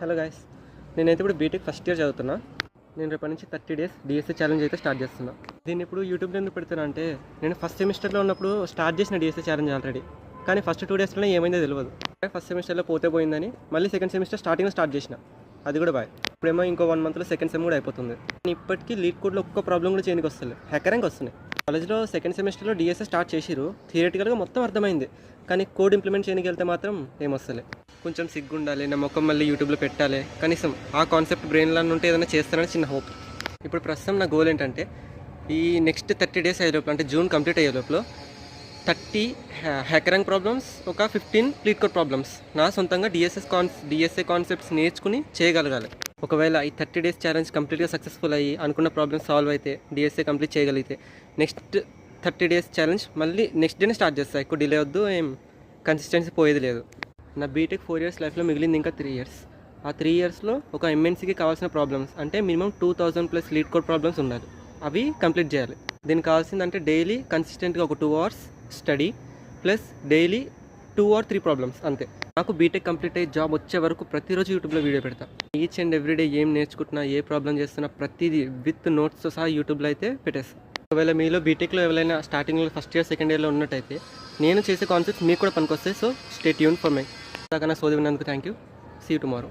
Hello guys, నేనైతే ఇప్పుడు BTech first year చదువుతున్నా. నేను రేపటి నుంచి 30 days డిఎస్ఏ ఛాలెంజ్ అయితే స్టార్ట్ చేస్తున్నా. దీన్ని ఇప్పుడు యూట్యూబ్లో ఎందుకు పెడుతున్నా అంటే, నేను ఫస్ట్ సెమిస్టర్లో ఉన్నప్పుడు స్టార్ట్ చేసిన డిఎస్ఏ ఛాలెంజ్ ఆల్రెడీ, కానీ ఫస్ట్ 2 daysలోనే ఏమైందో తెలియదు. ఫస్ట్ సెమిస్టర్లో పోతే పోయిందని మళ్ళీ సెకండ్ సెమిస్టర్ స్టార్టింగ్లో స్టార్ట్ చేసిన, అది కూడా బాయ్. ఇప్పుడేమో ఇంకో 1 monthలో సెకండ్ సెమ్ కూడా అయిపోతుంది. ఇప్పటికీ లీడ్ కోడ్లో ఒక్క ప్రాబ్లం కూడా చేయడానికి వస్తుంది, హ్యాకర్ ర్యాంక్ వస్తున్నాయి. కాలేజ్లో సెకండ్ సెమిస్టర్లో డిఎస్ఏ స్టార్ట్ చేసిరు, థియరిటికల్గా మొత్తం అర్థమైంది, కానీ కోడ్ ఇంప్లిమెంట్ చేయడానికి వెళ్తే మాత్రం ఏమొస్తలే. కొంచెం సిగ్గు ఉండాలి, నా మొక్కం మళ్ళీ యూట్యూబ్లో పెట్టాలి, కనీసం ఆ కాన్సెప్ట్ బ్రెయిన్లో ఉంటే ఏదైనా చేస్తానని చిన్న హోప్. ఇప్పుడు ప్రస్తుతం నా గోల్ ఏంటంటే, ఈ నెక్స్ట్ 30 days అయ్యే లోపల, అంటే జూన్ కంప్లీట్ అయ్యే లోపల 30 హ్యాకర్ ర్యాంక్ ప్రాబ్లమ్స్, ఒక 15 లీడ్ కోడ్ ప్రాబ్లమ్స్ నా సొంతంగా డిఎస్ఏ కాన్సెప్ట్స్ నేర్చుకుని చేయగలగాలి. ఒకవేళ ఈ 30 days ఛాలెంజ్ కంప్లీట్గా సక్సెస్ఫుల్ అయ్యి అనుకున్న ప్రాబ్లమ్స్ సాల్వ్ అయితే, డిఎస్ఏ కంప్లీట్ చేయగలిగితే, నెక్స్ట్ 30 days ఛాలెంజ్ మళ్ళీ నెక్స్ట్ డేనే స్టార్ట్ చేస్తాను. ఎక్కువ డిలే వద్దు, ఏం కన్సిస్టెన్సీ పోయేది లేదు. నా బీటెక్ 4 years లైఫ్లో మిగిలింది ఇంకా 3 years. ఆ 3 yearsలో ఒక ఎంఎన్సీకి కావాల్సిన ప్రాబ్లమ్స్ అంటే మినిమం 2000+ లీడ్ కోడ్ ప్రాబ్లమ్స్ ఉండాలి, అవి కంప్లీట్ చేయాలి. దీనికి కావాల్సిందంటే డైలీ కన్సిస్టెంట్గా ఒక 2 hours study plus daily 2 or 3 problems అంతే. నాకు బీటెక్ కంప్లీట్ అయ్యి జాబ్ వచ్చే వరకు ప్రతిరోజు యూట్యూబ్లో వీడియో పెడతా. ఈచ్ అండ్ ఎవ్రీడే ఏం నేర్చుకుంటున్నా, ఏ ప్రాబ్లం చేస్తున్నా, ప్రతిదీ విత్ నోట్స్తో సహా యూట్యూబ్లో అయితే పెట్టేస్తాను. ఒకవేళ మీలో బీటెక్లో ఎవరైనా స్టార్టింగ్లో ఫస్ట్ ఇయర్ సెకండ్ ఇయర్లో ఉన్నట్టయితే, నేను చేసే కాన్సెప్ట్స్ మీకు కూడా పనికొస్తాయి. So stay tune for my. దాకా నా సోది విన్నందుకు thank you. See you tomorrow.